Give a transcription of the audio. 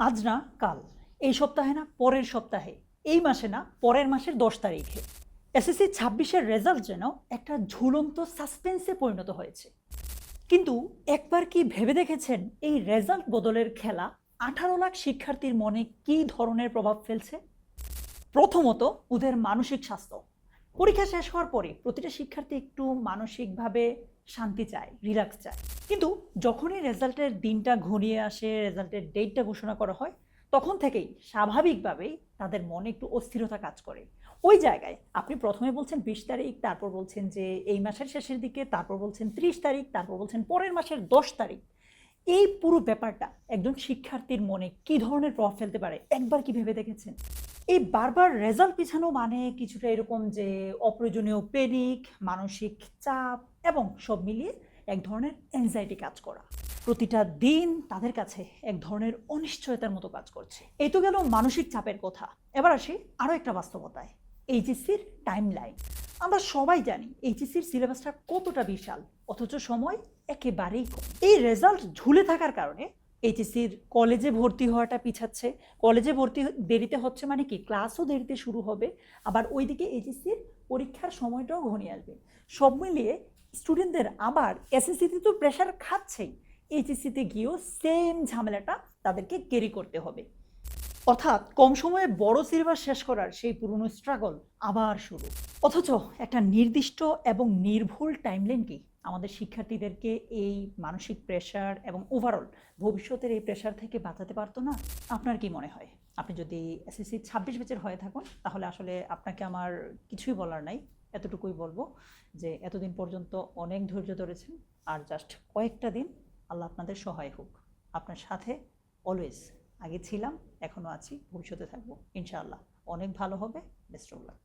আজ না কাল, এই সপ্তাহে না পরের সপ্তাহে, এই মাসে না পরের মাসের ১০ তারিখে এসএসসি ২৬-এর রেজাল্ট যেন একটা ঝুলন্ত সাসপেন্সে পরিণত হয়েছে। কিন্তু একবার কি ভেবে দেখেছেন এই রেজাল্ট বদলের খেলা ১৮ লাখ শিক্ষার্থীর মনে কী ধরনের প্রভাব ফেলছে? প্রথমত ওদের মানসিক স্বাস্থ্য। পরীক্ষা শেষ হওয়ার পরে প্রতিটা শিক্ষার্থী একটু মানসিকভাবে শান্তি চায়, রিল্যাক্স চায়। কিন্তু যখনই রেজাল্টের দিনটা ঘনিয়ে আসে, রেজাল্টের ডেটটা ঘোষণা করা হয়, তখন থেকেই স্বাভাবিকভাবেই তাদের মনে একটু অস্থিরতা কাজ করে। ওই জায়গায় আপনি প্রথমে বলছেন ২০ তারিখ, তারপর বলছেন যে এই মাসের শেষের দিকে, তারপর বলছেন ৩০ তারিখ, তারপর বলছেন পরের মাসের ১০ তারিখ। এই পুরো ব্যাপারটা একজন শিক্ষার্থীর মনে কী ধরনের প্রভাব ফেলতে পারে একবার কি ভেবে দেখেছেন? এই বারবার রেজাল্ট পিছানো মানে কিছুটা এরকম যে অপ্রয়োজনীয় প্যানিক, মানসিক চাপ এবং সব মিলিয়ে এক ধরনের অ্যাংজাইটি কাজ করা। প্রতিটা দিন তাদের কাছে এক ধরনের অনিশ্চয়তার মতো কাজ করছে। এই তো গেল মানসিক চাপের কথা। এবার আসি আরও একটা বাস্তবতায়, এইচএসসির টাইমলাইন। আমরা সবাই জানি এইচএসসির সিলেবাসটা কতটা বিশাল, অথচ সময় একেবারেই কম। এই রেজাল্ট ঝুলে থাকার কারণে এইচএসসির কলেজে ভর্তি হওয়াটা পিছাচ্ছে। কলেজে ভর্তি দেরিতে হচ্ছে মানে কি, ক্লাসও দেরিতে শুরু হবে। আবার ওইদিকে এইচএসসির পরীক্ষার সময়টাও ঘনিয়ে আসবে। সব মিলিয়ে স্টুডেন্টদের আবার এসএসসিতে তো প্রেশার খাচ্ছেই, এইচএসসিতে গিয়েও সেম ঝামেলাটা তাদেরকে ক্যারি করতে হবে। অর্থাৎ কম সময়ে বড় সিলেবাস শেষ করার সেই পুরনো স্ট্রাগল আবার শুরু। অথচ একটা নির্দিষ্ট এবং নির্ভুল টাইমলাইন কি আমাদের শিক্ষার্থীদেরকে এই মানসিক প্রেশার এবং ওভারঅল ভবিষ্যতের এই প্রেশার থেকে বাঁচাতে পারতো না? আপনার কি মনে হয়? আপনি যদি এসএসসি ২৬ ব্যাচের হয়ে থাকুন, তাহলে আসলে আপনাকে আমার কিছুই বলার নাই। এতটুকুই বলবো যে এতদিন পর্যন্ত অনেক ধৈর্য ধরেছেন, আর জাস্ট কয়েকটা দিন আল্লাহ আপনাদের সহায় হোক। আপনার সাথে অলওয়েজ আগে ছিলাম, এখনও আছি, ভবিষ্যতে থাকবো ইনশাআল্লাহ। অনেক ভালো হবে। Best of luck.